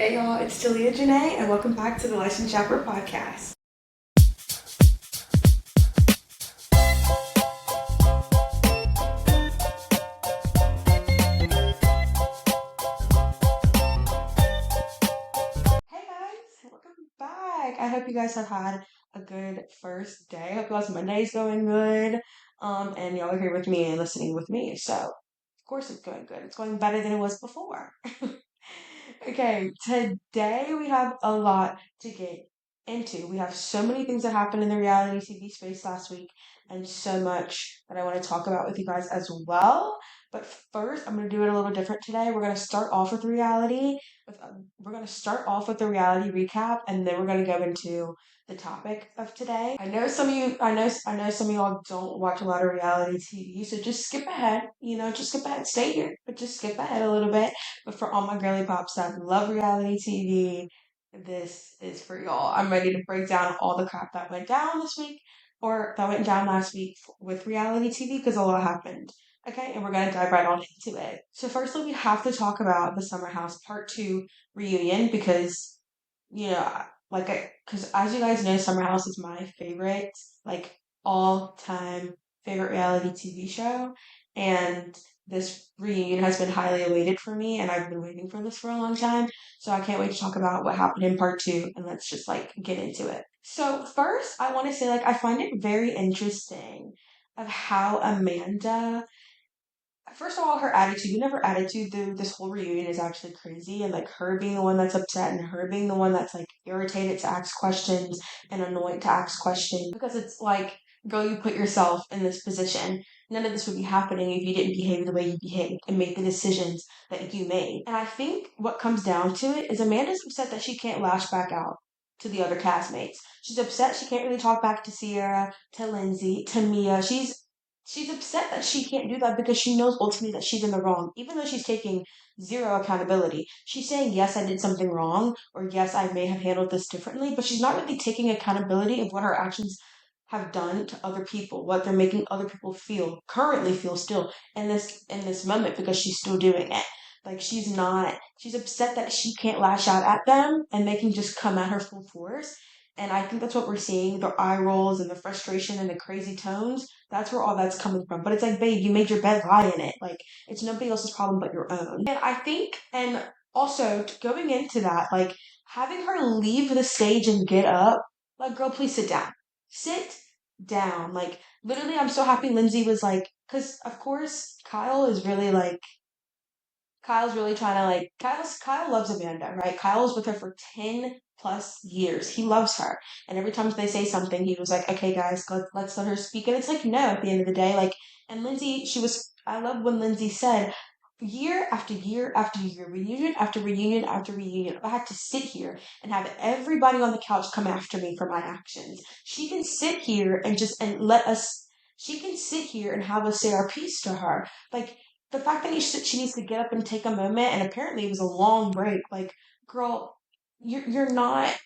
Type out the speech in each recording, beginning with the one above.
Hey y'all, it's Talia Janae, and welcome back to the Licensed Yapper podcast. Hey guys, welcome back. I hope you guys have had a good first day. I hope y'all's Monday's going good. And y'all are here with me and listening with me. So, of course, it's going good. It's going better than it was before. Okay, today we have a lot to get into. We have so many things that happened in the reality TV space last week, and so much that I want to talk about with you guys as well. But first, I'm going to do it a little different today. We're going to start off with reality. We're going to start off with the reality recap, and then we're going to go into the topic of today. I know some of you, I know some of y'all don't watch a lot of reality TV, so just skip ahead. Just skip ahead. Stay here, but just skip ahead a little bit. But for all my girly pops that love reality TV, this is for y'all. I'm ready to break down all the crap that went down this week or that went down last week with reality TV because a lot happened. Okay, and we're going to dive right on into it. So, firstly, we have to talk about the Summer House Part 2 reunion because, you know, because as you guys know, Summer House is my favorite, like, all time favorite reality TV show. And this reunion has been highly awaited for me, and I've been waiting for this for a long time. So I can't wait to talk about what happened in part two, and let's just like get into it. So first, I want to say I find it very interesting of how Amanda. First of all, her attitude, her attitude through this whole reunion is actually crazy. And her being the one that's upset and her being the one that's irritated to ask questions and annoyed to ask questions. Because it's girl, you put yourself in this position. None of this would be happening if you didn't behave the way you behaved and make the decisions that you made. And I think what comes down to it is Amanda's upset that she can't lash back out to the other castmates. She's upset she can't really talk back to Sierra, to Lindsay, to Mia. She's upset that she can't do that because she knows ultimately that she's in the wrong, even though she's taking zero accountability. She's saying, yes, I did something wrong, or yes, I may have handled this differently, but she's not really taking accountability of what her actions have done to other people, what they're making other people currently feel still in this moment because she's still doing it. She's upset that she can't lash out at them and they can just come at her full force. And I think that's what we're seeing, the eye rolls and the frustration and the crazy tones. That's where all that's coming from. But it's babe, you made your bed, lie in it. It's nobody else's problem but your own. And I think, and also going into that, having her leave the stage and get up, girl, please sit down. Sit down. Literally, I'm so happy Lindsay was because of course, Kyle's really trying to Kyle loves Amanda, right? Kyle was with her for 10 plus years. He loves her. And every time they say something, he was like, okay, guys, let's let her speak. And it's no at the end of the day. And Lindsay, I love when Lindsay said, year after year after year, reunion after reunion after reunion, I had to sit here and have everybody on the couch come after me for my actions. She can sit here and she can sit here and have us say our piece to her. The fact that she needs to get up and take a moment, and apparently it was a long break. Girl, you're not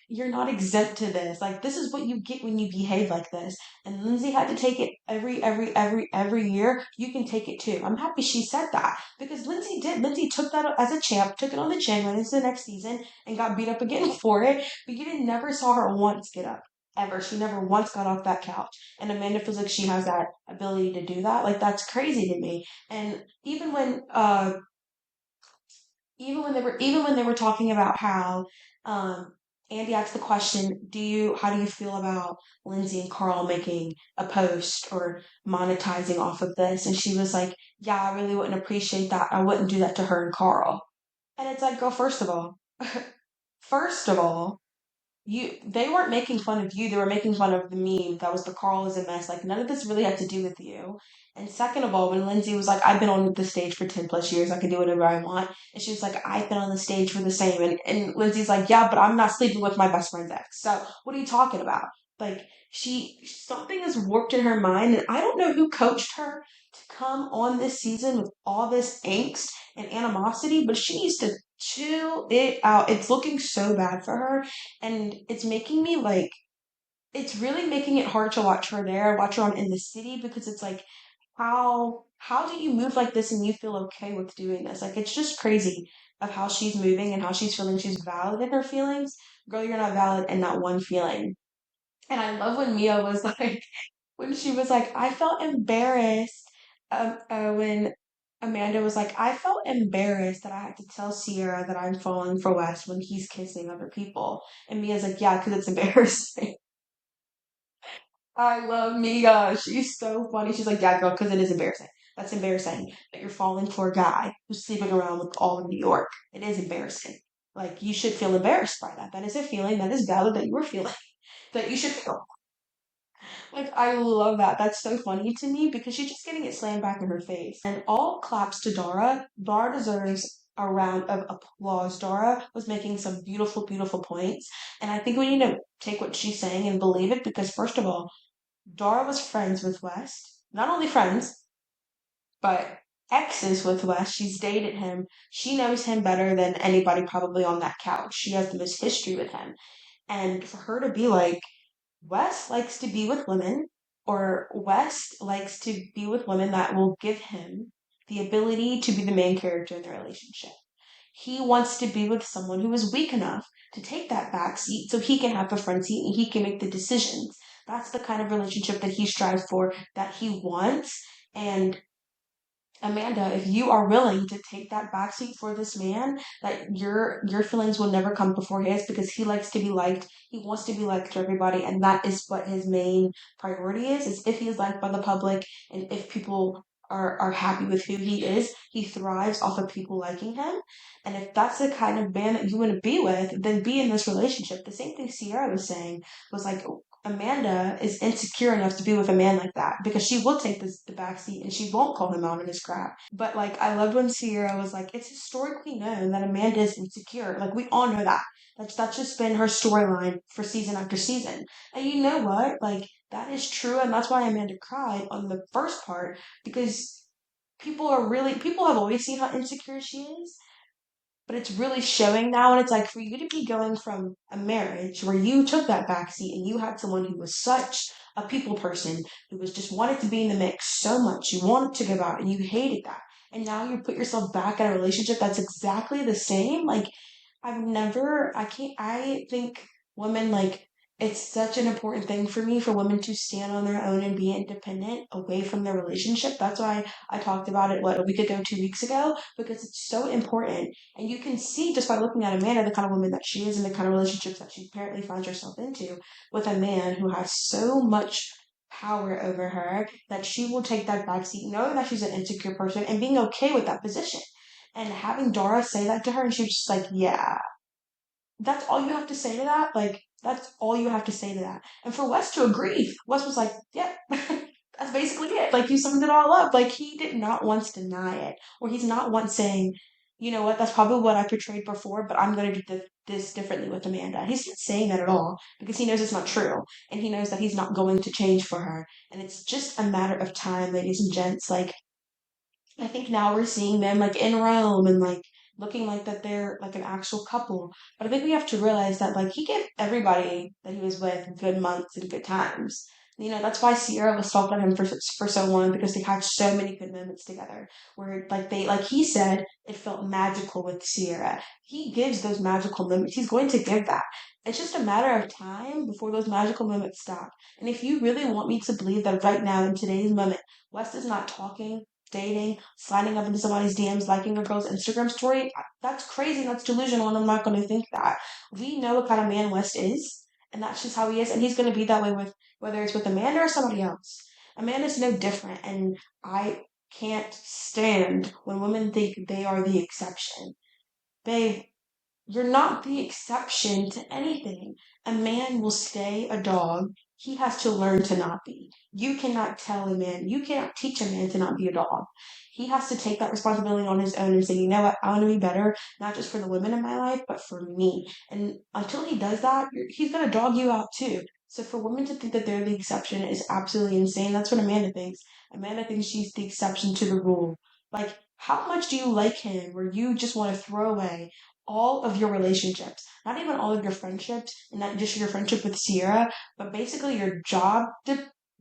exempt to this. This is what you get when you behave like this. And Lindsay had to take it every year. You can take it too. I'm happy she said that because Lindsay did. Lindsay took that as a champ, took it on the chin, went into the next season, and got beat up again for it. But you never saw her once get up. Ever. She never once got off that couch. And Amanda feels like she has that ability to do that. That's crazy to me. And even when they were talking about how Andy asked the question, how do you feel about Lindsay and Carl making a post or monetizing off of this? And she was like, yeah, I really wouldn't appreciate that. I wouldn't do that to her and Carl. And it's girl, first of all, first of all, they weren't making fun of you, they were making fun of the meme that was the Carl is a mess. None of this really had to do with you. And second of all, when Lindsay was like, I've been on the stage for 10 plus years, I can do whatever I want. And she was like, I've been on the stage for the same. And Lindsay's like, yeah, but I'm not sleeping with my best friend's ex. So what are you talking about? Something is warped in her mind, and I don't know who coached her to come on this season with all this angst and animosity, but she needs to chill it out. It's looking so bad for her, and it's making me it's really making it hard to watch her on In the City because it's how do you move like this and you feel okay with doing this? It's just crazy. of how she's moving and how she's feeling. She's valid in her feelings. Girl, you're not valid in that one feeling. And I love when Mia was like, when she was like, I felt embarrassed. When Amanda was like, I felt embarrassed that I had to tell Sierra that I'm falling for Wes when he's kissing other people. And Mia's like, yeah, because it's embarrassing. I love Mia. She's so funny. She's like, yeah, girl, because it is embarrassing. That's embarrassing that you're falling for a guy who's sleeping around with all of New York. It is embarrassing. Like, you should feel embarrassed by that. That is a feeling that is valid that you are feeling, that you should feel. Like, I love that. That's so funny to me because she's just getting it slammed back in her face. And all claps to Dara. Dara deserves a round of applause. Dara was making some beautiful, beautiful points. And I think we need to take what she's saying and believe it because, first of all, Dara was friends with West. Not only friends, but exes with West. She's dated him. She knows him better than anybody probably on that couch. She has the most history with him. And for her to be like, West likes to be with women, or West likes to be with women that will give him the ability to be the main character in the relationship. He wants to be with someone who is weak enough to take that back seat so he can have the front seat and he can make the decisions. That's the kind of relationship that he strives for, that he wants. And Amanda, if you are willing to take that backseat for this man, that your feelings will never come before his because he likes to be liked. He wants to be liked to everybody, and that is what his main priority is if he is liked by the public and if people are happy with who he is, he thrives off of people liking him. And if that's the kind of man that you want to be with, then be in this relationship. The same thing Sierra was saying was like, Amanda is insecure enough to be with a man like that because she will take the back seat and she won't call him out on his crap. But like I loved when Sierra was like, it's historically known that Amanda is insecure. Like we all know that. That's just been her storyline for season after season. And you know what? Like that is true, and that's why Amanda cried on the first part because people have always seen how insecure she is, but it's really showing now. And it's like for you to be going from a marriage where you took that backseat and you had someone who was such a people person who was just wanted to be in the mix so much, you wanted to give out and you hated that. And now you put yourself back in a relationship that's exactly the same. Like I think women like it's such an important thing for me for women to stand on their own and be independent away from their relationship. That's why I talked about it, what, a week ago, 2 weeks ago, because it's so important. And you can see just by looking at Amanda, the kind of woman that she is and the kind of relationships that she apparently finds herself into with a man who has so much power over her that she will take that backseat, knowing that she's an insecure person and being okay with that position. And having Dara say that to her, and she was just like, yeah, that's all you have to say to that? Like, that's all you have to say to that. And for Wes to agree, Wes was like, yep, that's basically it. Like, you summed it all up. Like, he did not once deny it, or he's not once saying, you know what, that's probably what I portrayed before, but I'm going to do this differently with Amanda. He's not saying that at all because he knows it's not true. And he knows that he's not going to change for her. And it's just a matter of time, ladies and gents. Like, I think now we're seeing them like in Rome and like looking like that they're like an actual couple. But I think we have to realize that like he gave everybody that he was with good months and good times. You know, that's why Sierra was talking to him for so long because they had so many good moments together. Where like they like he said it felt magical with Sierra. He gives those magical moments. He's going to give that. It's just a matter of time before those magical moments stop. And if you really want me to believe that right now in today's moment, West is not talking, dating, sliding up into somebody's DMs, liking a girl's Instagram story, that's crazy. That's delusional, and I'm not going to think that. We know what kind of man West is, and that's just how he is, and he's going to be that way with whether it's with Amanda or somebody else. Amanda's no different, and I can't stand when women think they are the exception. Babe, you're not the exception to anything. A man will stay a dog. He has to learn to not be. You cannot tell a man, you cannot teach a man to not be a dog. He has to take that responsibility on his own and say, you know what, I want to be better, not just for the women in my life, but for me. And until he does that, he's going to dog you out too. So for women to think that they're the exception is absolutely insane. That's what Amanda thinks. Amanda thinks she's the exception to the rule. Like, how much do you like him where you just want to throw away all of your relationships, not even all of your friendships, and not just your friendship with Sierra, but basically your job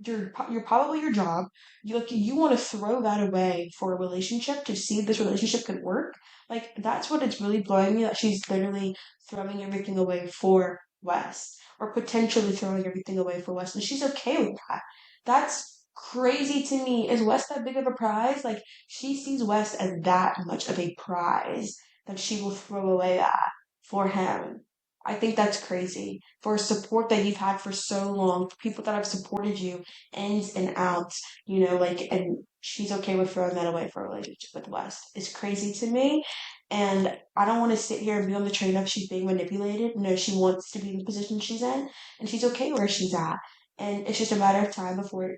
you're probably your job. You want to throw that away for a relationship to see if this relationship could work. Like that's what it's really blowing me that she's literally throwing everything away for Wes or potentially throwing everything away for Wes and she's okay with that. That's crazy to me. Is Wes that big of a prize? Like she sees Wes as that much of a prize that she will throw away that for him. I think that's crazy for support that you've had for so long, for people that have supported you ins and outs, like, and she's okay with throwing that away for a relationship with West. It's crazy to me. And I don't want to sit here and be on the train of she's being manipulated. No, she wants to be in the position she's in, and she's okay where she's at. And it's just a matter of time before,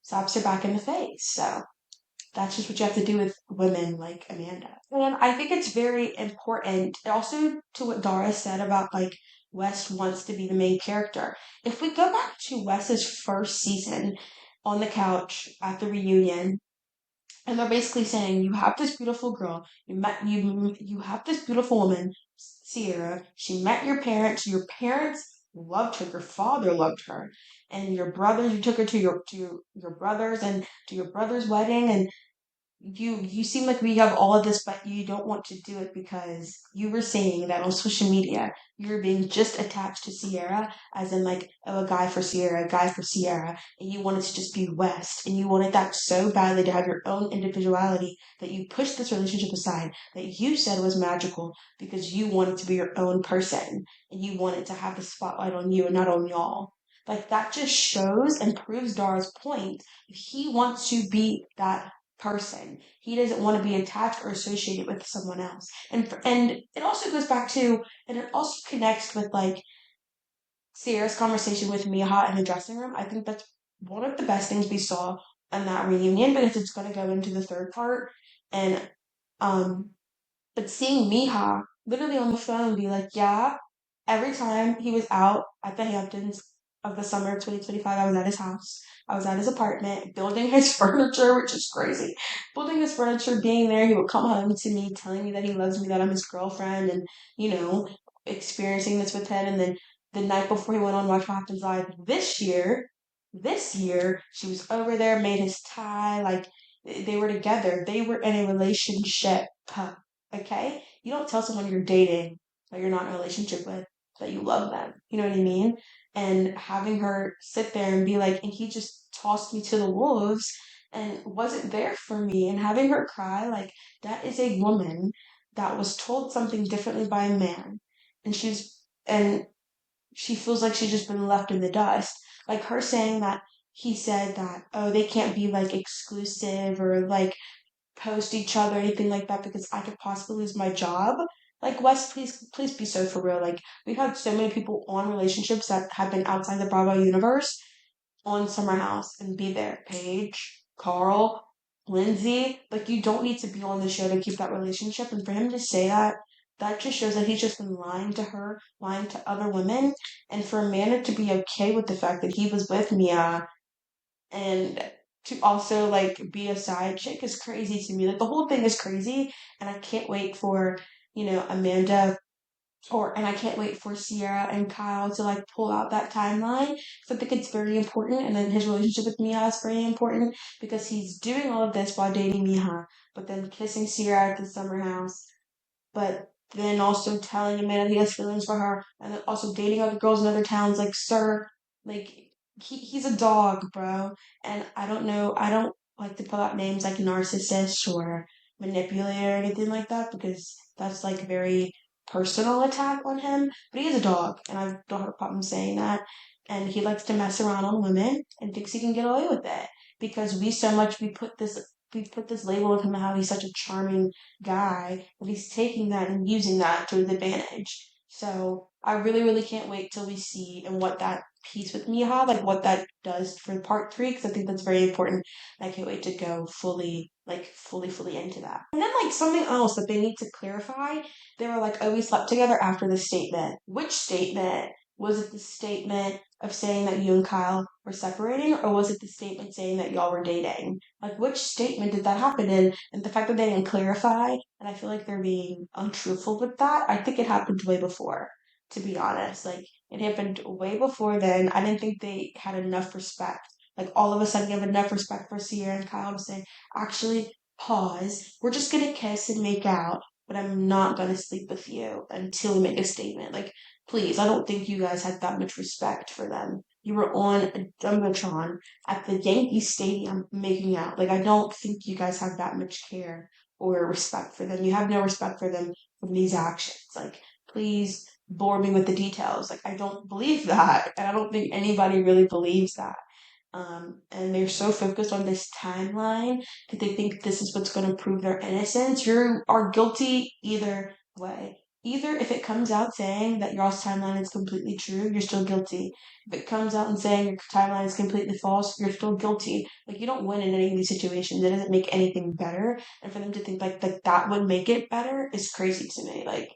slaps her back in the face. So that's just what you have to do with women like Amanda. And I think it's very important also to what Dara said about like Wes wants to be the main character. If we go back to Wes's first season on the couch at the reunion, and they're basically saying you have this beautiful girl, you have this beautiful woman, Sierra. She met your parents loved her, your father loved her, and your brothers, you took her to your brothers and to your brother's wedding, and you seem like we have all of this, but you don't want to do it because you were saying that on social media you were being just attached to Sierra, as in like, oh, a guy for Sierra, a guy for Sierra, and you wanted to just be West, and you wanted that so badly to have your own individuality that you pushed this relationship aside that you said was magical because you wanted to be your own person and you wanted to have the spotlight on you and not on y'all. Like that just shows and proves Dara's point. If he wants to be that person. He doesn't want to be attached or associated with someone else. And it also goes back to and it also connects with like Sierra's conversation with Miha in the dressing room. I think that's one of the best things we saw in that reunion because it's going to go into the third part. And um but seeing Miha literally on the phone be like, yeah, every time he was out at the Hamptons of the summer of 2025, I was at his house. I was at his apartment, building his furniture, which is crazy. Building his furniture, being there, he would come home to me, telling me that he loves me, that I'm his girlfriend, and, experiencing this with him. And then the night before he went on Watch What Happens Live this year, she was over there, made his tie, like, they were together. They were in a relationship. Okay? You don't tell someone you're dating that you're not in a relationship with that you love them. You know what I mean? And having her sit there and be like, and he just tossed me to the wolves and wasn't there for me, and having her cry, like, that is a woman that was told something differently by a man. And she feels like she's just been left in the dust. Like her saying that he said that, oh, they can't be like exclusive or like post each other or anything like that because I could possibly lose my job. Like Wes, please be so for real. Like we've had so many people on relationships that have been outside the Bravo universe on Summer House and be there. Paige, Carl, Lindsay. Like you don't need to be on the show to keep that relationship. And for him to say that, that just shows that he's just been lying to her, lying to other women. And for Amanda to be okay with the fact that he was with Mia and to also like be a side chick is crazy to me. Like the whole thing is crazy, and I can't wait for Amanda and I can't wait for Sierra and Kyle to like pull out that timeline. So I think it's very important, and then his relationship with Mia is very important because he's doing all of this while dating Mia, but then kissing Sierra at the summer house, but then also telling Amanda he has feelings for her, and then also dating other girls in other towns. Like, sir, like he's a dog, bro. And I don't know, I don't like to pull out names like narcissist or manipulator or anything like that because that's like very personal attack on him. But he is a dog, and I don't have a problem saying that. And he likes to mess around on women and thinks he can get away with it because we put this label of him how he's such a charming guy, but he's taking that and using that to his advantage. So I really, really can't wait till we see and what that piece with Miha, like what that does for part three, because I think that's very important. And I can't wait to go fully into that. And then like something else that they need to clarify, they were like, oh, we slept together after the statement. Which statement? Was it the statement of saying that you and Kyle were separating, or was it the statement saying that y'all were dating? Like, which statement did that happen in? And the fact that they didn't clarify, and I feel like they're being untruthful with that, I think it happened way before, to be honest. Like, It happened way before then. I didn't think they had enough respect. Like all of a sudden, you have enough respect for Sierra and Kyle to say, actually, pause. We're just gonna kiss and make out, but I'm not gonna sleep with you until we make a statement. Like, please, I don't think you guys had that much respect for them. You were on a jumbotron at the Yankee Stadium making out. Like, I don't think you guys have that much care or respect for them. You have no respect for them from these actions. Like, please bore me with the details. Like, I don't believe that. And I don't think anybody really believes that. And they're so focused on this timeline that they think this is what's going to prove their innocence. You are guilty either way. Either if it comes out saying that your timeline is completely true, you're still guilty. If it comes out and saying your timeline is completely false, you're still guilty. Like, you don't win in any of these situations. It doesn't make anything better. And for them to think like that would make it better is crazy to me. Like,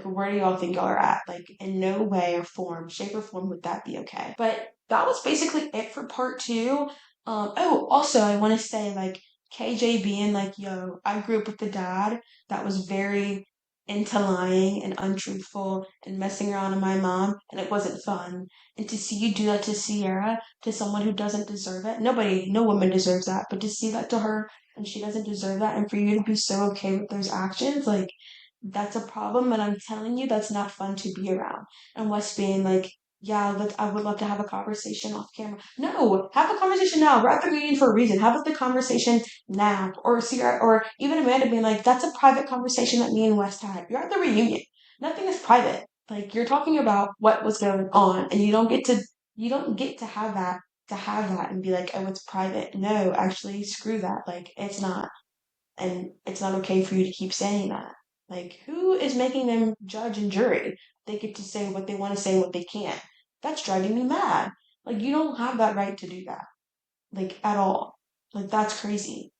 where do y'all think y'all are at? Like, in no way or form, shape or form would that be okay. But that was basically it for part two. Oh, also, I want to say, like, KJ being like, yo, I grew up with a dad that was very into lying and untruthful and messing around with my mom, and it wasn't fun. And to see you do that to Sierra, to someone who doesn't deserve it, no woman deserves that, but to see that to her and she doesn't deserve that, and for you to be so okay with those actions, like, that's a problem, and I'm telling you, that's not fun to be around. And Wes being like, yeah, I would love to have a conversation off camera. No, have a conversation now. We're at the reunion for a reason. Have the conversation now. Or Sierra, or even Amanda being like, that's a private conversation that me and West had. You're at the reunion. Nothing is private. Like, you're talking about what was going on, and you don't get to have that and be like, oh, it's private. No, actually, screw that. Like, it's not. And it's not okay for you to keep saying that. Like, who is making them judge and jury? They get to say what they want to say, what they can't. That's driving me mad. Like, you don't have that right to do that. Like, at all. Like, that's crazy.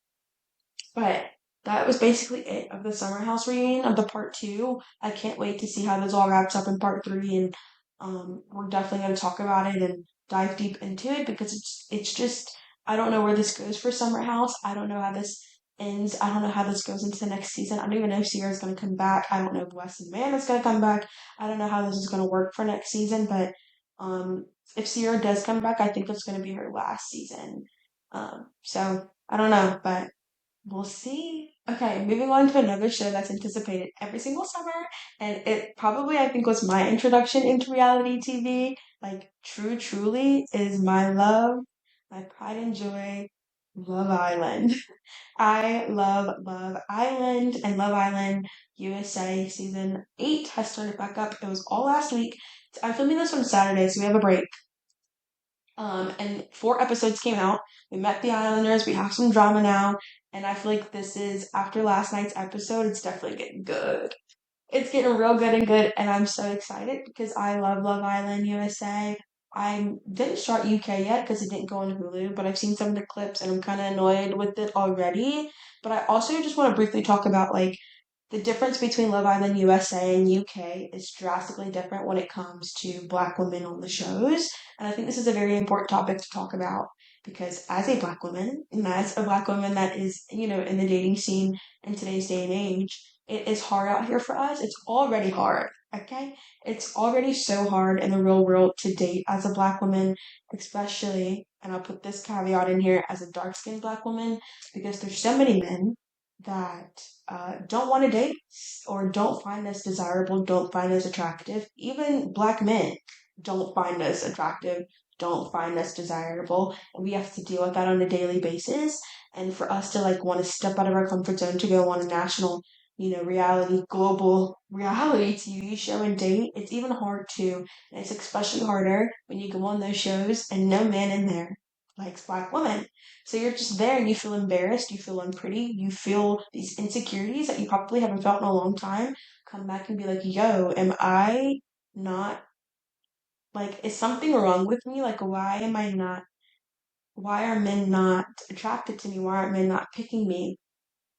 But that was basically it of the Summer House reunion of the part two. I can't wait to see how this all wraps up in part three, and we're definitely going to talk about it and dive deep into it because it's just I don't know where this goes for Summer House. I don't know how this ends. I don't know how this goes into the next season. I don't even know if Sierra's going to come back. I don't know if Wes and Man is going to come back. I don't know how this is going to work for next season, but um, if Sierra does come back, I think it's going to be her last season. So I don't know, but we'll see. Okay, moving on to another show that's anticipated every single summer, and it probably, I think, was my introduction into reality TV. Like, truly, is my love, my pride and joy, Love Island. I love Island, and Love Island USA season 8 has started back up. It was all last week. I'm filming this on Saturday, so we have a break. And 4 episodes came out. We met the Islanders. We have some drama now. And I feel like this is, after last night's episode, it's definitely getting good. It's getting real good and good. And I'm so excited because I love Love Island USA. I didn't start UK yet because it didn't go on Hulu, but I've seen some of the clips and I'm kind of annoyed with it already. But I also just want to briefly talk about like the difference between Love Island USA and UK is drastically different when it comes to Black women on the shows. And I think this is a very important topic to talk about because as a Black woman, and as a Black woman that is, in the dating scene in today's day and age, it is hard out here for us. It's already hard, okay? It's already so hard in the real world to date as a Black woman, especially, and I'll put this caveat in here, as a dark skinned Black woman, because there's so many men that don't want to date or don't find us desirable, don't find us attractive. Even Black men don't find us attractive, don't find us desirable, and we have to deal with that on a daily basis. And for us to like want to step out of our comfort zone to go on a national, global reality TV show and date, it's even hard too. And it's especially harder when you go on those shows and no man in there likes Black women. So you're just there and you feel embarrassed, you feel unpretty, you feel these insecurities that you probably haven't felt in a long time. Come back and be like, yo, am I not, like, is something wrong with me? Like, why are men not attracted to me? Why aren't men not picking me?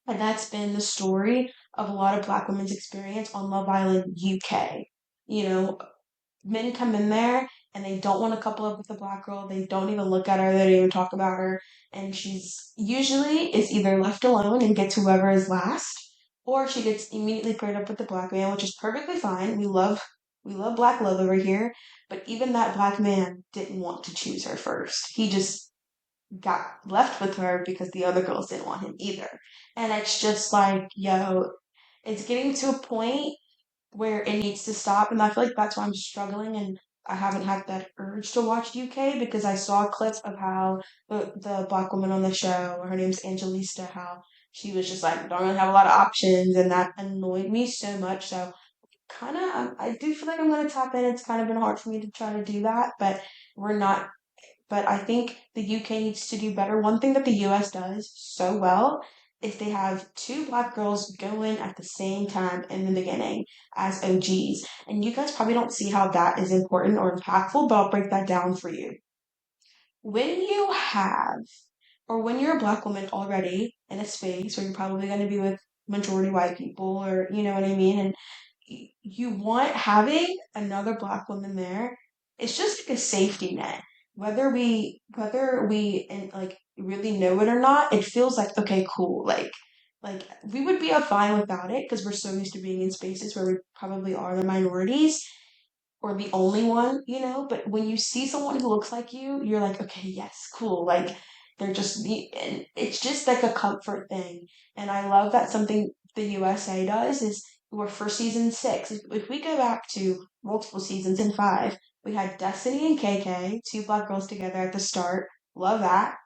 And that's been the story of a lot of Black women's experience on Love Island UK. You know, Men come in there and they don't want to couple up with the Black girl. They don't even look at her. They don't even talk about her. And she's usually is either left alone and gets whoever is last, or she gets immediately paired up with the Black man, which is perfectly fine. We love We love black love over here, but even that black man didn't want to choose her first. He just got left with her because the other girls didn't want him either. And it's just like, yo, it's getting to a point where it needs to stop. And I feel like that's why I'm struggling and I haven't had that urge to watch UK because I saw a clip of how the black woman on the show, her name's Angelista, how she was just like, don't really have a lot of options. And that annoyed me so much. So kind of, I do feel like I'm going to tap in. It's kind of been hard for me to try to do that, but we're not but I think the UK needs to do better. One thing that the US does so well is they have two black girls go in at the same time in the beginning as OGs. And you guys probably don't see how that is important or impactful, but I'll break that down for you. When you have, or when you're a black woman already in a space where you're probably going to be with majority white people, or you know what I mean, and you want having another black woman there, it's just like a safety net. Whether we and like really know it or not, it feels like okay, cool. Like we would be fine without it because we're so used to being in spaces where we probably are the minorities or the only one, you know. But when you see someone who looks like you're like, okay, yes, cool. Like they're just, and it's just like a comfort thing. And I love that something the USA does is we're for season 6. If we go back to multiple seasons in 5, we had Destiny and KK, two black girls together at the start. Love that.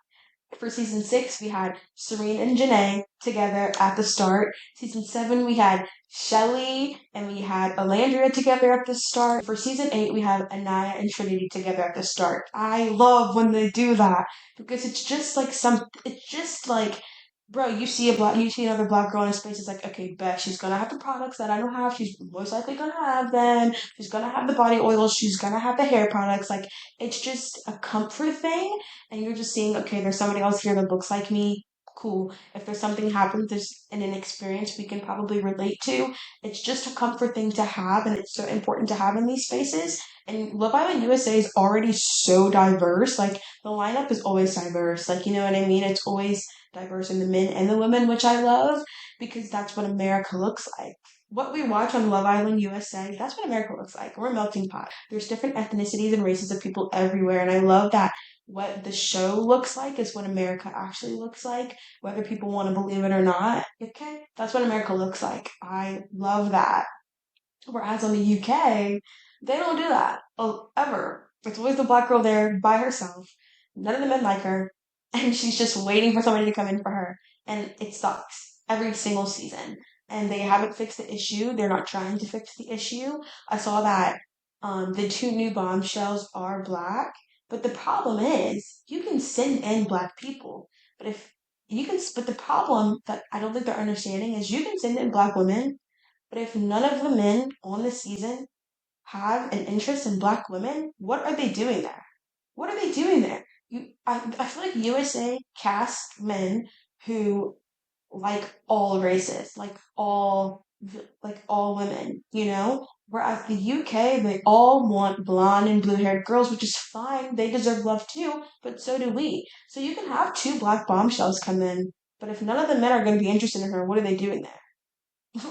For season 6, we had Serene and Janae together at the start. Season 7, we had Shelly and we had Alandria together at the start. For season 8, we have Anaya and Trinity together at the start. I love when they do that because it's just like, bro, you see another black girl in a space. It's like, okay, bet she's gonna have the products that I don't have. She's most likely gonna have them. She's gonna have the body oils. She's gonna have the hair products. Like, it's just a comfort thing and you're just seeing, okay, there's somebody else here that looks like me. Cool. If there's something happens, there's an experience we can probably relate to. It's just a comfort thing to have, and it's so important to have in these spaces. And Love Island USA is already so diverse. Like the lineup is always diverse. Like you know what I mean? It's always diverse in the men and the women, which I love because that's what America looks like. What we watch on Love Island USA, that's what America looks like. We're a melting pot. There's different ethnicities and races of people everywhere, and I love that what the show looks like is what America actually looks like, whether people want to believe it or not. Okay, that's what America looks like. I love that. Whereas on the UK, they don't do that ever. It's always the black girl there by herself. None of the men like her, and she's just waiting for somebody to come in for her, and it sucks every single season. And they haven't fixed the issue. They're not trying to fix the issue. I saw that the two new bombshells are black, but the problem is you can send in black people, but if but the problem that I don't think they're understanding is you can send in black women but if none of the men on the season have an interest in black women, what are they doing there? What are they doing there? I feel like USA cast men who like all races, like all women, you know? Whereas the UK, they all want blonde and blue haired girls, which is fine. They deserve love too, but so do we. So you can have two black bombshells come in, but if none of the men are going to be interested in her, what are they doing there?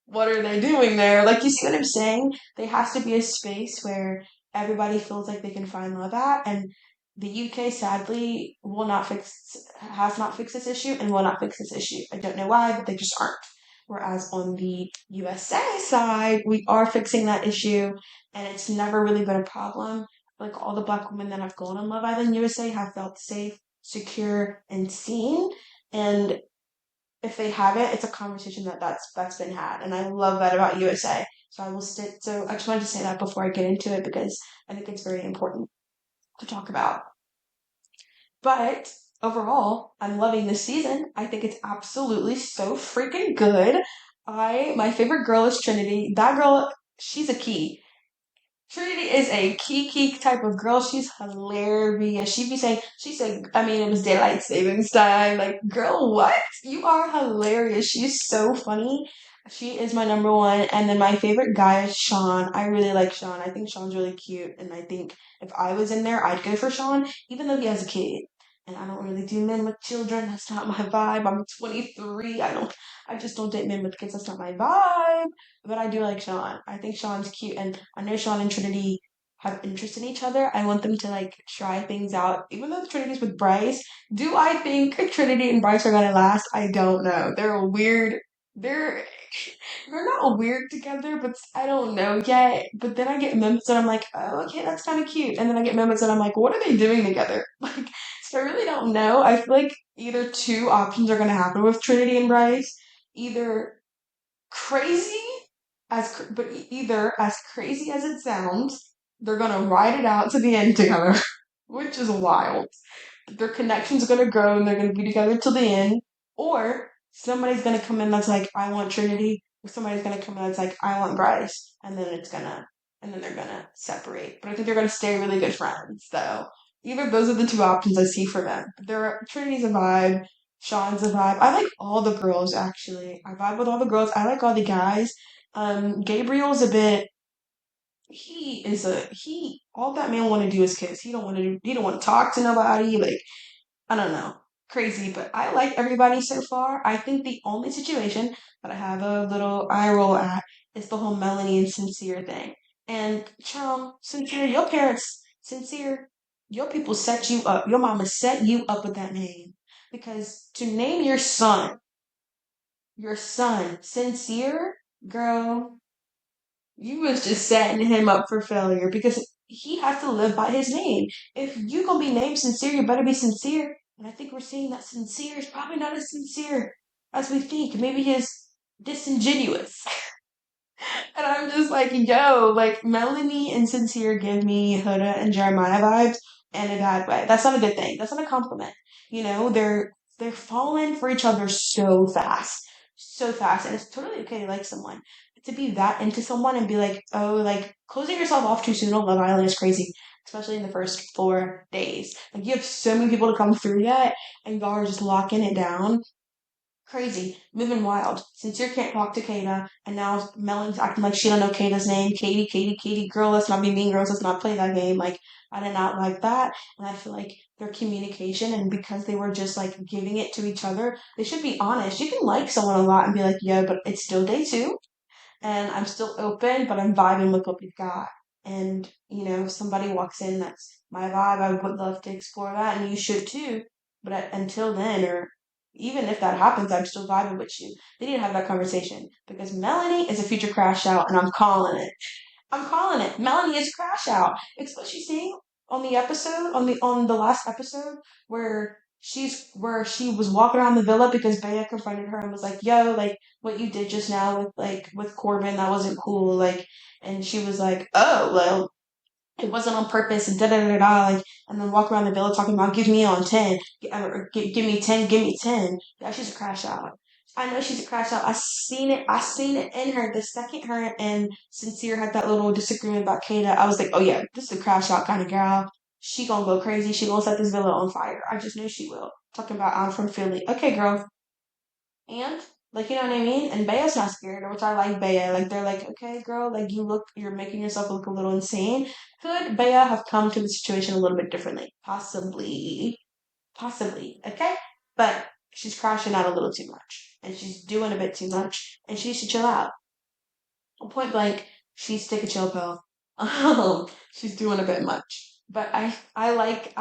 What are they doing there? Like, you see what I'm saying? There has to be a space where everybody feels like they can find love at, and the UK sadly has not fixed this issue and will not fix this issue. I don't know why, but they just aren't. Whereas on the USA side, we are fixing that issue, and it's never really been a problem. Like, all the black women that have gone on Love Island USA have felt safe, secure, and seen. And if they haven't, it's a conversation that's been had, and I love that about USA. So I will sit. So I just wanted to say that before I get into it because I think it's very important to talk about. But overall, I'm loving this season. I think it's absolutely so freaking good. My favorite girl is Trinity. That girl, she's a key. Trinity is a key type of girl. She's hilarious. She said, I mean, it was daylight savings time. Like, girl, what? You are hilarious. She's so funny. She is my number one. And then my favorite guy is Sean. I really like Sean. I think Sean's really cute. And I think if I was in there, I'd go for Sean, even though he has a kid. and I don't really do men with children. That's not my vibe. I'm 23. I just don't date men with kids. That's not my vibe. But I do like Sean. I think Sean's cute, and I know Sean and Trinity have interest in each other. I want them to like try things out. Even though Trinity's with Bryce, do I think Trinity and Bryce are gonna last? I don't know. They're weird. They're we're not weird together, but I don't know yet. But then I get moments that I'm like, oh, okay, that's kind of cute. And then I get moments that I'm like, what are they doing together? Like, so I really don't know. I feel like either two options are going to happen with Trinity and Bryce. Either crazy either as crazy as it sounds, they're going to ride it out to the end together, which is wild. Their connection's gonna grow and they're gonna be together till the end. Or somebody's gonna come in that's like, I want Trinity. Or somebody's gonna come in that's like, I want Bryce. And then they're gonna separate. But I think they're gonna stay really good friends. So either those are the two options I see for them. Trinity's a vibe. Sean's a vibe. I like all the girls actually. I vibe with all the girls. I like all the guys. Gabriel's a bit all that man want to do is kiss. He don't want to talk to nobody. Like, I don't know. Crazy, but I like everybody so far. I think the only situation that I have a little eye roll at is the whole Melanie and Sincere thing. And child, Sincere, Sincere, your people set you up. Your mama set you up with that name. Because to name your son, Sincere, girl, you was just setting him up for failure because he has to live by his name. If you gonna be named sincere, you better be sincere. And I think we're seeing that sincere is probably not as sincere as we think. Maybe he's disingenuous. And I'm just like, yo, like Melanie and Sincere give me Huda and Jeremiah vibes in a bad way. That's not a good thing. That's not a compliment. They're falling for each other so fast. So fast. And it's totally okay to like someone. But to be that into someone and be like, oh, like closing yourself off too soon on Love Island is crazy. Especially in the first 4 days. Like you have so many people to come through yet and y'all are just locking it down. Crazy, moving wild. Sincere can't talk to Kata, and now Melon's acting like she don't know Kata's name. Katie, girl, let's not be mean girls, let's not play that game. Like, I did not like that, and I feel like their communication, and because they were just like giving it to each other, they should be honest. You can like someone a lot and be like, yeah, but it's still day two, and I'm still open, but I'm vibing with what we've got. And, if somebody walks in that's my vibe, I would love to explore that, and you should too. But until then, or even if that happens, I'm still vibing with you. They need to have that conversation because Melanie is a future crash out, and I'm calling it. I'm calling it. Melanie is a crash out. Especially seeing on the episode, on the last episode, where she was walking around the villa because Bea confronted her and was like, yo, like what you did just now with Corbin, that wasn't cool. Like, and she was like, oh, well, it wasn't on purpose and da da da da, like, and then walk around the villa talking about give me on 10, or give me 10, give me 10. Yeah, she's a crash out. I know she's a crash out. I seen it in her. The second her and Sincere had that little disagreement about Kata, I was like, oh yeah, this is a crash out kind of girl. She gonna go crazy. She gonna set this villa on fire. I just know she will. Talking about I'm from Philly. Okay, girl. And like you know what I mean? And Bea's not scared, which I like Bea. Like they're like, okay, girl, like you're making yourself look a little insane. Could Bea have come to the situation a little bit differently? Possibly. Possibly. Okay? But she's crashing out a little too much. And she's doing a bit too much. And she needs to chill out. Point blank, she's take a chill pill. She's doing a bit much. But I like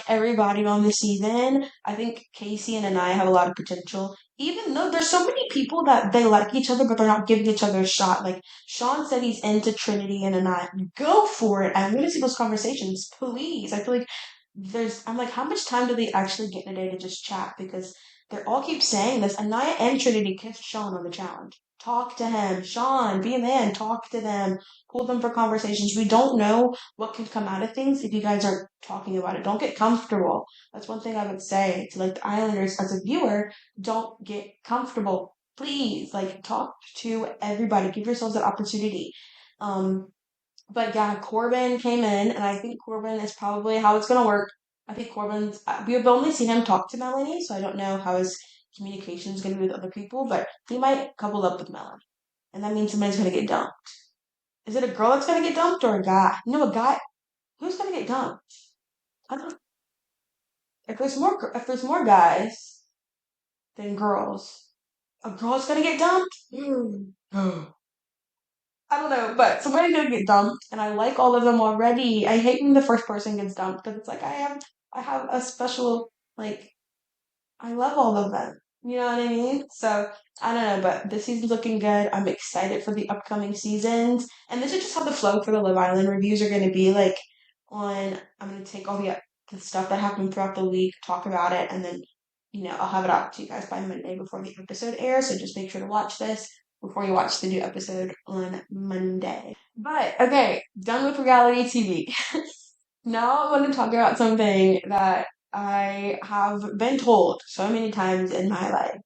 everybody on the season. I think Casey and Anaya have a lot of potential. Even though there's so many people that they like each other, but they're not giving each other a shot. Like Sean said, he's into Trinity and Anaya. Go for it. I want to see those conversations, please. I feel like I'm like, how much time do they actually get in a day to just chat? Because they all keep saying this. Anaya and Trinity kissed Sean on the challenge. Talk to him. Sean, be a man. Talk to them. Pull them for conversations. We don't know what can come out of things if you guys aren't talking about it. Don't get comfortable. That's one thing I would say to like the Islanders as a viewer. Don't get comfortable. Please, like talk to everybody. Give yourselves that opportunity. Um, but yeah, Corbin came in, and I think Corbin is probably how it's gonna work. I think we've only seen him talk to Melanie, so I don't know how his communication is gonna be with other people, but he might couple up with Melanie. And that means somebody's gonna get dumped. Is it a girl that's gonna get dumped or a guy? A guy? Who's gonna get dumped? I don't if there's more guys than girls, a girl's gonna get dumped. I don't know, but somebody's gonna get dumped, and I like all of them already. I hate when the first person gets dumped because it's like I have a special like I love all of them. You know what I mean? So I don't know, but this season's looking good. I'm excited for the upcoming seasons, and this is just how the flow for the Love Island reviews are gonna be. Like I'm gonna take all the stuff that happened throughout the week, talk about it, and then I'll have it out to you guys by Monday before the episode airs. So just make sure to watch this before you watch the new episode on Monday. But okay, done with reality TV. Now I want to talk about something that I have been told so many times in my life.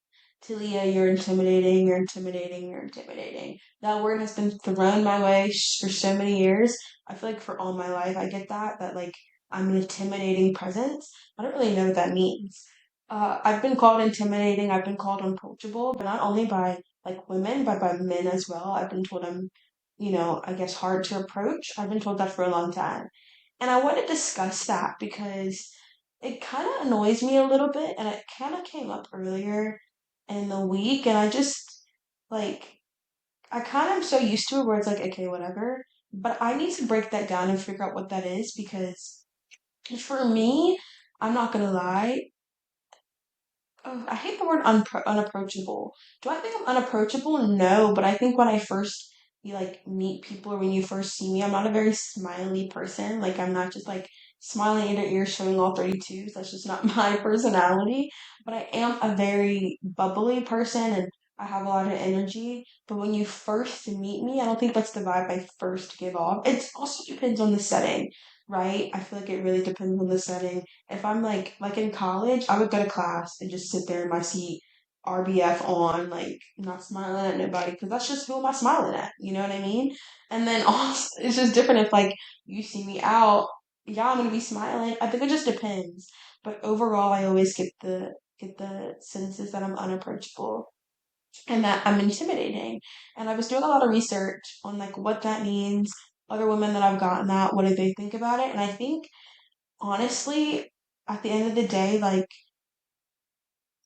Talia, you're intimidating, you're intimidating, you're intimidating. That word has been thrown my way for so many years. I feel like for all my life I get that like I'm an intimidating presence. I don't really know what that means. I've been called intimidating, I've been called unapproachable, but not only by like women, but by men as well. I've been told I'm, I guess hard to approach. I've been told that for a long time. And I want to discuss that because it kind of annoys me a little bit and it kind of came up earlier in the week and I just like I kind of am so used to it where it's like okay whatever, but I need to break that down and figure out what that is because for me, I'm not gonna lie, I hate the word unapproachable. Do I think I'm unapproachable? No, but I think when I first you like meet people or when you first see me, I'm not a very smiley person. Like I'm not just like smiling in your ears, showing all 32s. That's just not my personality. But I am a very bubbly person and I have a lot of energy. But when you first meet me, I don't think that's the vibe I first give off. It also depends on the setting, right? I feel like it really depends on the setting. If I'm like in college, I would go to class and just sit there in my seat, RBF on, like not smiling at nobody, because that's just who am I smiling at? You know what I mean? And then also, it's just different if like you see me out, yeah, I'm gonna be smiling. I think it just depends. But overall, I always get the senses that I'm unapproachable and that I'm intimidating. And I was doing a lot of research on like what that means. Other women that I've gotten that, what do they think about it? And I think honestly, at the end of the day, like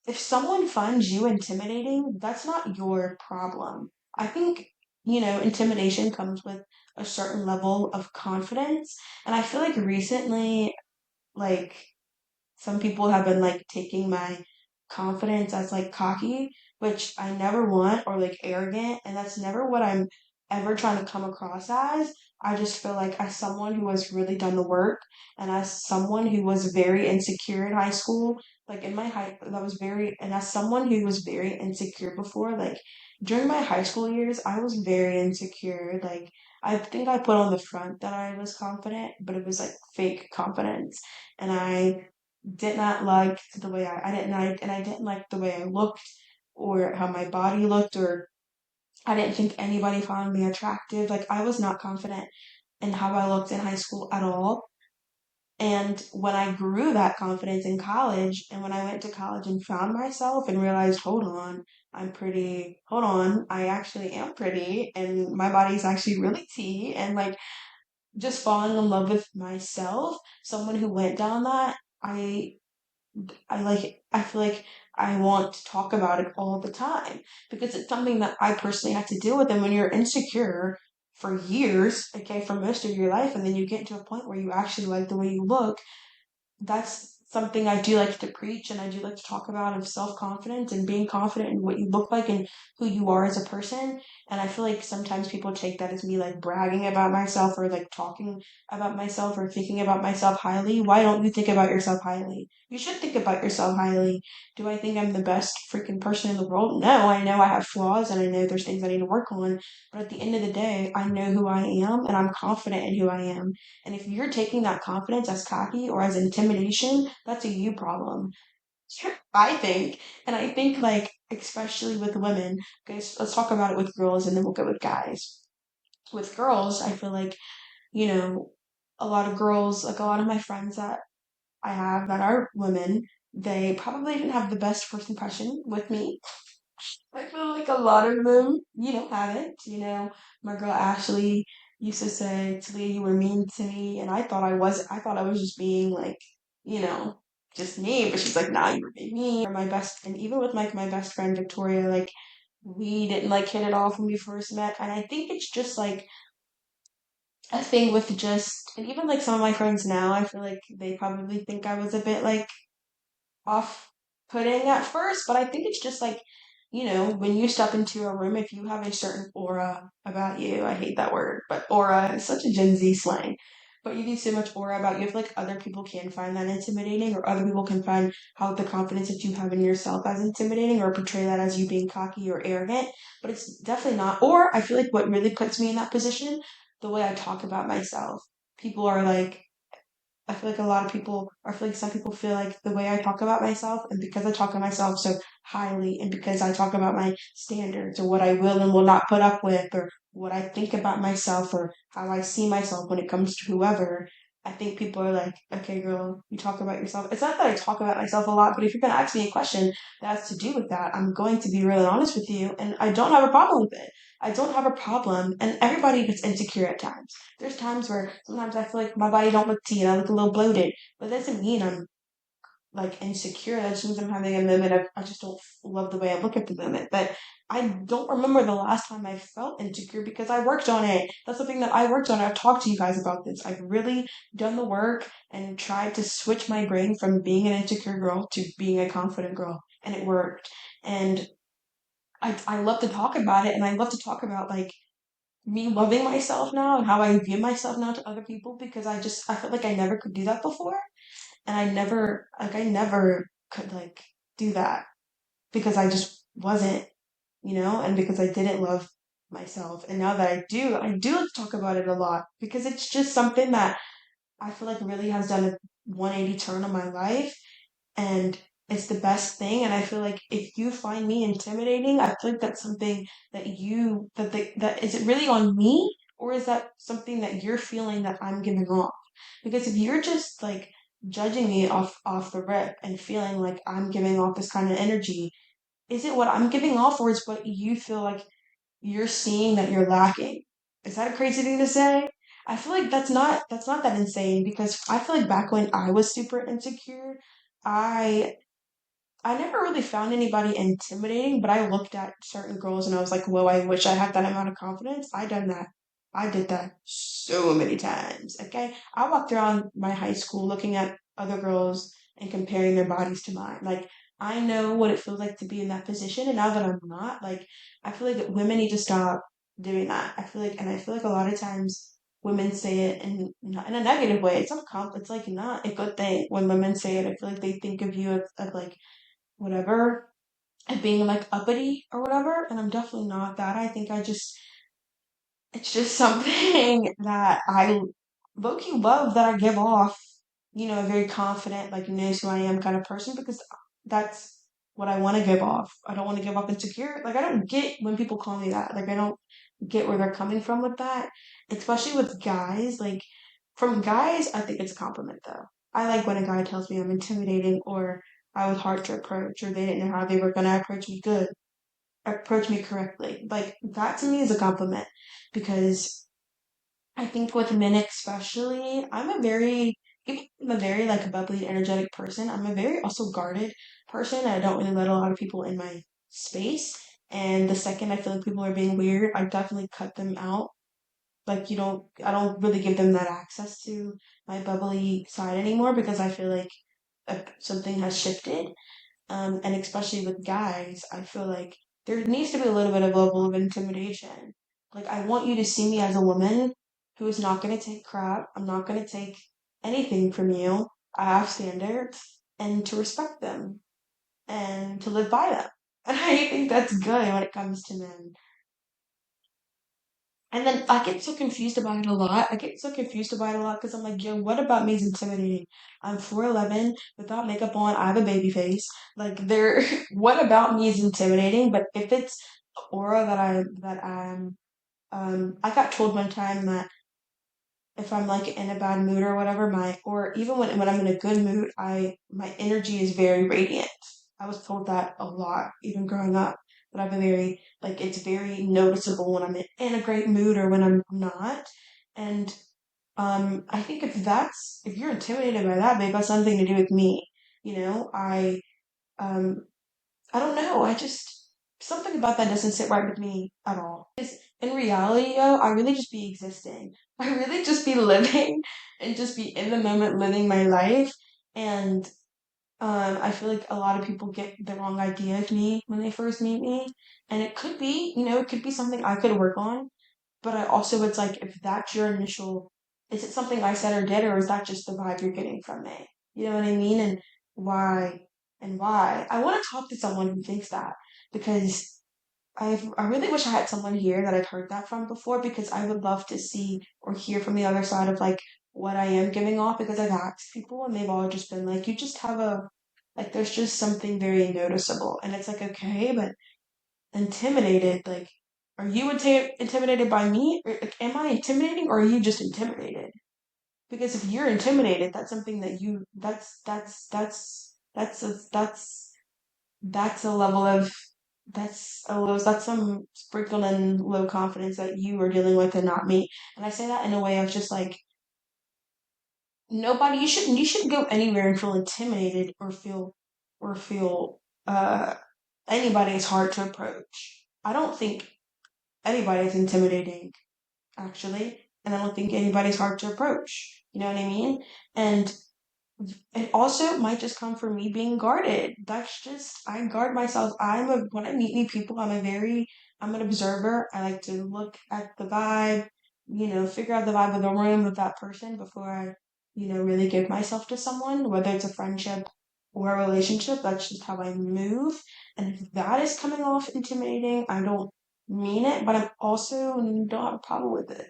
if someone finds you intimidating, that's not your problem. I think, intimidation comes with a certain level of confidence. And I feel like recently, like some people have been like taking my confidence as like cocky, which I never want, or like arrogant, and that's never what I'm ever trying to come across as. I just feel like as someone who has really done the work and as someone who was very insecure in high school, like in my high that was very and as someone who was very insecure before, like during my high school years, I was very insecure. Like I think I put on the front that I was confident, but it was like fake confidence. And I did not like the way I didn't like the way I looked or how my body looked or I didn't think anybody found me attractive. Like I was not confident in how I looked in high school at all. And when I grew that confidence in college and when I went to college and found myself and realized, hold on, I'm pretty, hold on, I actually am pretty and my body's actually really tea and like just falling in love with myself, someone who went down that, I feel like I want to talk about it all the time because it's something that I personally had to deal with. And when you're insecure for years, okay, for most of your life, and then you get to a point where you actually like the way you look, that's something I do like to preach and I do like to talk about of self confidence and being confident in what you look like and who you are as a person. And I feel like sometimes people take that as me like bragging about myself or like talking about myself or thinking about myself highly. Why don't you think about yourself highly? You should think about yourself highly. Do I think I'm the best freaking person in the world? No, I know I have flaws and I know there's things I need to work on. But at the end of the day, I know who I am and I'm confident in who I am. And if you're taking that confidence as cocky or as intimidation, that's a you problem. I think. And I think, like, especially with women, guys, let's talk about it with girls and then we'll go with guys. With girls, I feel like, you know, a lot of girls, like a lot of my friends that I have that are women, they probably didn't have the best first impression with me. I feel like a lot of them, haven't. My girl Ashley used to say, Talia, you were mean to me. And I thought I was just being like, you know, just me. But she's like, nah, you were me. Or my best, and even with like my best friend Victoria, like we didn't like hit it off when we first met. And I think it's just like a thing with just, and even like some of my friends now, I feel like they probably think I was a bit like off putting at first, but I think it's just like, when you step into a room, if you have a certain aura about you, I hate that word, but aura is such a Gen Z slang. But you need so much aura about you. I feel like other people can find that intimidating, or other people can find how the confidence that you have in yourself as intimidating, or portray that as you being cocky or arrogant. But it's definitely not. Or I feel like what really puts me in that position, the way I talk about myself. People are like, I feel like a lot of people, or I feel like some people feel like the way I talk about myself, and because I talk of myself so highly, and because I talk about my standards, or what I will and will not put up with, or what I think about myself, or how I see myself when it comes to whoever, I think people are like, okay, girl, you talk about yourself. It's not that I talk about myself a lot, but if you're going to ask me a question that has to do with that, I'm going to be really honest with you, and I don't have a problem with it. I don't have a problem, and everybody gets insecure at times. There's times where sometimes I feel like my body don't look tea and I look a little bloated, but that doesn't mean I'm like insecure. That just means I'm having a moment of I just don't love the way I look at the moment. But I don't remember the last time I felt insecure because I worked on it. That's something that I worked on. I've talked to you guys about this. I've really done the work and tried to switch my brain from being an insecure girl to being a confident girl, and it worked. And I love to talk about it, and I love to talk about like me loving myself now and how I view myself now to other people because I felt like I never could do that before, and I never could like do that because I just wasn't, and because I didn't love myself. And now that I do like to talk about it a lot because it's just something that I feel like really has done a 180 turn on my life, and it's the best thing. And I feel like if you find me intimidating, I feel like that's something that is it really on me, or is that something that you're feeling that I'm giving off? Because if you're just like judging me off the rip and feeling like I'm giving off this kind of energy, is it what I'm giving off, or is what you feel like you're seeing that you're lacking? Is that a crazy thing to say? I feel like that's not that insane because I feel like back when I was super insecure, I I never really found anybody intimidating, but I looked at certain girls and I was like, whoa, I wish I had that amount of confidence. I done that. I did that so many times. Okay. I walked around my high school looking at other girls and comparing their bodies to mine. Like, I know what it feels like to be in that position. And now that I'm not, like, I feel like women need to stop doing that. I feel like a lot of times women say it in not in a negative way. It's not it's like not a good thing when women say it. I feel like they think of you as like whatever and being like uppity or whatever. And I'm definitely not that. I think it's just something that I low key love that I give off, a very confident, like knows who I am kind of person because that's what I want to give off. I don't want to give off insecure. Like I don't get when people call me that. Like I don't get where they're coming from with that. Especially with guys. Like from guys, I think it's a compliment though. I like when a guy tells me I'm intimidating or I was hard to approach or they didn't know how they were gonna approach me correctly. Like that to me is a compliment because I think with men especially, I'm a very like bubbly, energetic person. I'm a very also guarded person. I don't really let a lot of people in my space. And the second I feel like people are being weird, I definitely cut them out. Like I don't really give them that access to my bubbly side anymore because I feel like something has shifted. And especially with guys, I feel like there needs to be a little bit of level of intimidation. Like, I want you to see me as a woman who is not going to take crap. I'm not going to take anything from you. I have standards and to respect them and to live by them. And I think that's good when it comes to men. And then I get so confused about it a lot. I get so confused about it a lot because I'm like, yo, what about me is intimidating? I'm 4'11" without makeup on. I have a baby face. Like there, what about me is intimidating? But if it's the aura I got told one time that if I'm like in a bad mood or whatever, or even when I'm in a good mood, my energy is very radiant. I was told that a lot, even growing up. That I'm a very like it's very noticeable when I'm in a great mood or when I'm not. And I think if you're intimidated by that, maybe that's something to do with me. Um, I don't know. Something about that doesn't sit right with me at all. Because in reality, yo, I really just be existing. I really just be living and just be in the moment living my life. And I feel like a lot of people get the wrong idea of me when they first meet me. And it could be, it could be something I could work on. But I also, it's like, if that's your initial, is it something I said or did, or is that just the vibe you're getting from me? You know what I mean? And why? And why? I want to talk to someone who thinks that because I really wish I had someone here that I've heard that from before because I would love to see or hear from the other side of like what I am giving off because I've asked people and they've all just been like, you just have like, there's just something very noticeable. And it's like, okay, but intimidated, like, are you intimidated by me? Or, like, am I intimidating or are you just intimidated? Because if you're intimidated, that's something that that's a level of that's some sprinkled in low confidence that you are dealing with and not me. And I say that in a way of just like nobody you shouldn't go anywhere and feel intimidated or feel anybody is hard to approach. I don't think anybody is intimidating, actually, and I don't think anybody's hard to approach. You know what I mean? And it also might just come from me being guarded. That's just I guard myself. When I meet new people, I'm an observer. I like to look at the vibe, figure out the vibe of the room with that person before I, really give myself to someone, whether it's a friendship or a relationship. That's just how I move. And if that is coming off intimidating, I don't mean it, but I'm also don't have a problem with it.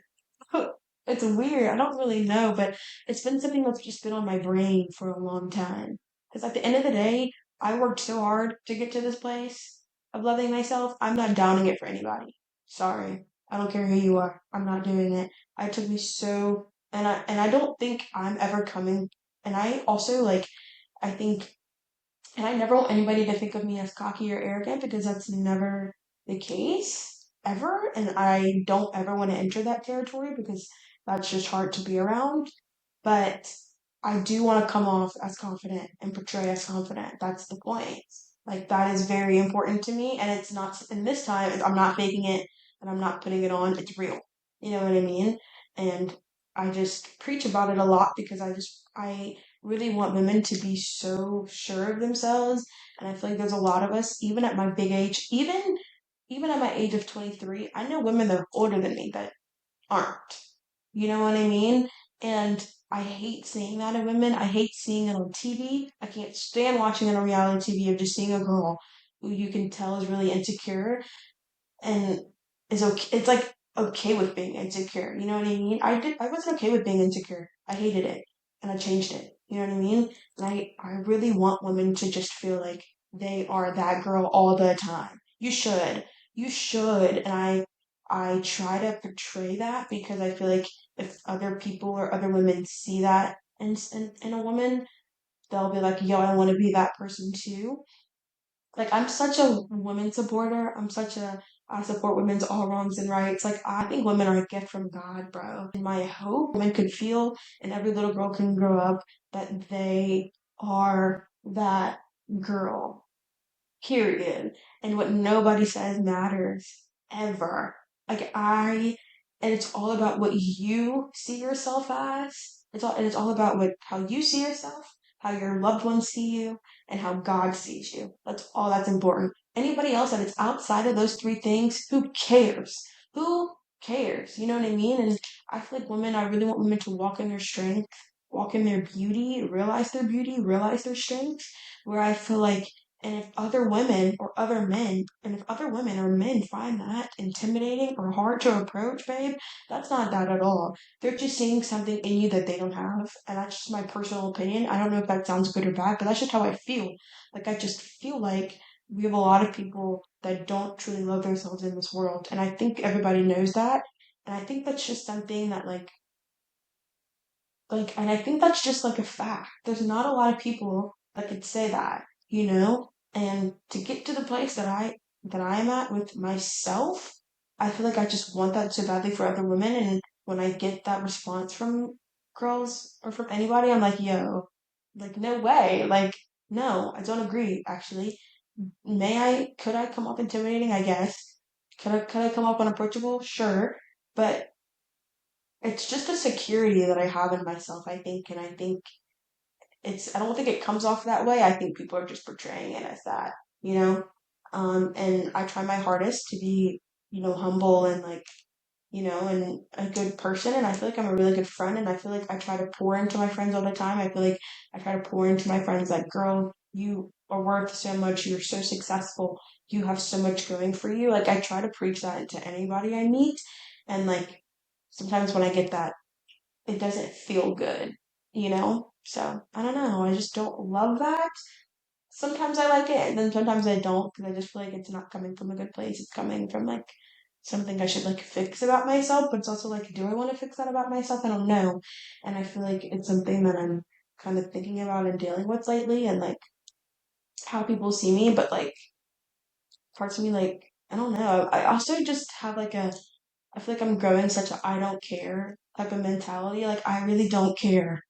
It's weird. I don't really know, but it's been something that's just been on my brain for a long time. Because at the end of the day, I worked so hard to get to this place of loving myself. I'm not downing it for anybody. Sorry. I don't care who you are. I'm not doing it. I took me so, and I don't think I'm ever coming. And I also like, I think and I never want anybody to think of me as cocky or arrogant because that's never the case, ever. And I don't ever want to enter that territory because that's just hard to be around. But I do want to come off as confident and portray as confident. That's the point. Like, that is very important to me. And it's not, and this time, I'm not faking it and I'm not putting it on. It's real. You know what I mean? And I just preach about it a lot because I really want women to be so sure of themselves. And I feel like there's a lot of us, even at my big age, even at my age of 23, I know women that are older than me that aren't. You know what I mean? And I hate seeing that in women. I hate seeing it on TV. I can't stand watching it on reality TV of just seeing a girl who you can tell is really insecure and is okay. It's like okay with being insecure. You know what I mean? I wasn't okay with being insecure. I hated it and I changed it. You know what I mean? And I really want women to just feel like they are that girl all the time. You should. And I try to portray that because I feel like if other people or other women see that in a woman, they'll be like, yo, I want to be that person too. Like, I'm such a women supporter. I support women's all wrongs and rights. Like, I think women are a gift from God, bro. And my hope women could feel and every little girl can grow up that they are that girl, period. And what nobody says matters ever. Like, and it's all about what you see yourself as. And it's all about how you see yourself, how your loved ones see you, and how God sees you. That's all that's important. Anybody else that is outside of those three things, who cares? Who cares? You know what I mean? And I really want women to walk in their strength, walk in their beauty, realize their strengths, where I feel like and if other women or men find that intimidating or hard to approach, babe, that's not that at all. They're just seeing something in you that they don't have. And that's just my personal opinion. I don't know if that sounds good or bad, but that's just how I feel. Like, I just feel like we have a lot of people that don't truly love themselves in this world. And I think everybody knows that. And I think that's just something that, and I think that's just like a fact. There's not a lot of people that could say that, you know? And to get to the place that I am at with myself, I feel like I just want that so badly for other women. And when I get that response from girls or from anybody, I'm like, yo, like, no way. Like, No, I don't agree, actually. Could I come off intimidating? I guess. Could I come off unapproachable? Sure. But it's just a security that I have in myself, I think, and I think I don't think it comes off that way. I think people are just portraying it as that, you know? And I try my hardest to be, humble and like, and a good person. And I feel like I'm a really good friend. And I feel like I try to pour into my friends all the time. I feel like I try to pour into my friends like, girl, you are worth so much. You're so successful. You have so much going for you. Like, I try to preach that into anybody I meet. And like, sometimes when I get that, it doesn't feel good, So I don't know. I just don't love that. Sometimes I like it, and then sometimes I don't because I just feel like it's not coming from a good place. It's coming from like something I should like fix about myself, but it's also like, do I want to fix that about myself? I don't know. And I feel like it's something that I'm kind of thinking about and dealing with lately and like how people see me, but like parts of me like I don't know. I also just have like I feel like I'm growing such a I don't care type of mentality. Like I really don't care.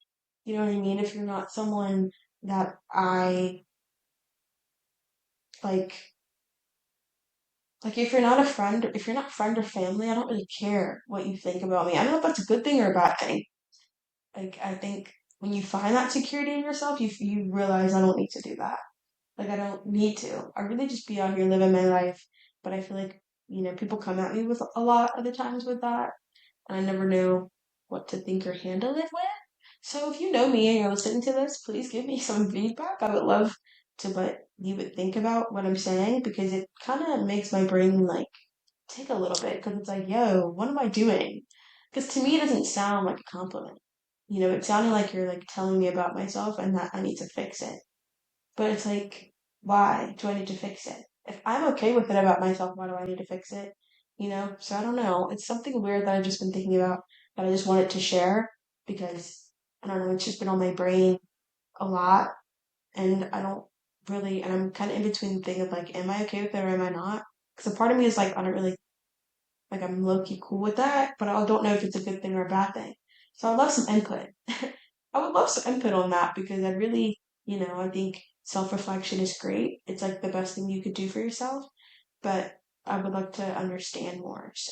You know what I mean? If you're not someone that I like if you're not a friend, if you're not friend or family, I don't really care what you think about me. I don't know if that's a good thing or a bad thing. Like I think when you find that security in yourself, you realize I don't need to do that. Like I don't need to. I really just be out here living my life. But I feel like, people come at me with a lot of the times with that. And I never know what to think or handle it with. So if you know me and you're listening to this, please give me some feedback. I would love to what you would think about what I'm saying because it kind of makes my brain like take a little bit because it's like, yo, what am I doing? Because to me, it doesn't sound like a compliment. It sounded like you're like telling me about myself and that I need to fix it. But it's like, why do I need to fix it? If I'm okay with it about myself, why do I need to fix it? So I don't know. It's something weird that I've just been thinking about that I just wanted to share because I don't know, it's just been on my brain a lot and I don't really, and I'm kind of in between the thing of like, am I okay with it or am I not? Because a part of me is like, I don't really, like, I'm low key cool with that, but I don't know if it's a good thing or a bad thing. So I'd love some input. I would love some input on that because I really, I think self reflection is great. It's like the best thing you could do for yourself, but I would like to understand more. So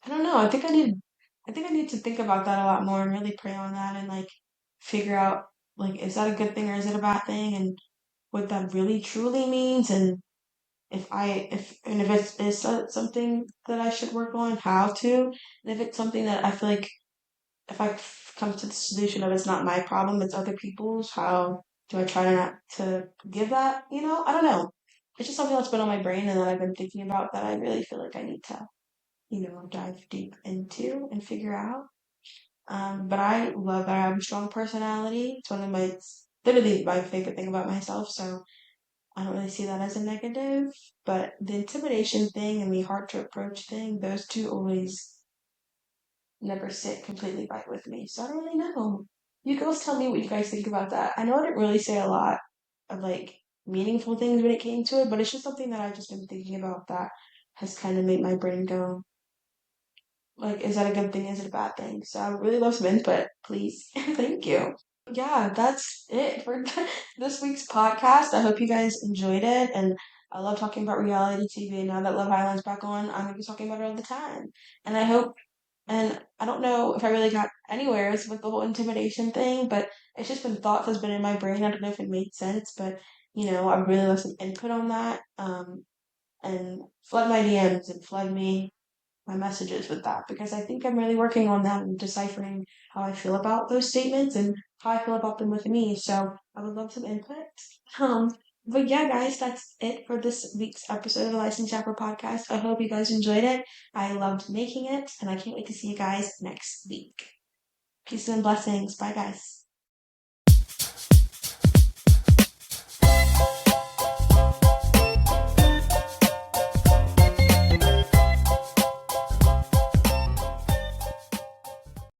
I don't know. I think I need to think about that a lot more and really pray on that and like figure out like is that a good thing or is it a bad thing and what that really truly means and if it is something that I should work on, how to, and if it's something that I feel like if I come to the solution of it's not my problem, it's other people's, how do I try to not to give that? I don't know. It's just something that's been on my brain and that I've been thinking about that I really feel like I need to, dive deep into and figure out. But I love that I have a strong personality. It's it's literally my favorite thing about myself. So I don't really see that as a negative. But the intimidation thing and the hard to approach thing, those two always never sit completely right with me. So I don't really know. You girls tell me what you guys think about that. I know I didn't really say a lot of like meaningful things when it came to it, but it's just something that I've just been thinking about that has kind of made my brain go, like, is that a good thing? Is it a bad thing? So I would really love some input, please. Thank you. Yeah, that's it for this week's podcast. I hope you guys enjoyed it. And I love talking about reality TV. Now that Love Island's back on, I'm going to be talking about it all the time. And I hope, and I don't know if I really got anywhere with the whole intimidation thing, but it's just been thoughts that's been in my brain. I don't know if it made sense, but I really love some input on that. And flood my DMs and flood me my messages with that because I think I'm really working on that and deciphering how I feel about those statements and how I feel about them with me. So I would love some input. Um, but yeah, guys, that's it for this week's episode of the Licensed Yapper podcast. I hope you guys enjoyed it. I loved making it, and I can't wait to see you guys next week. Peace and blessings. Bye, guys.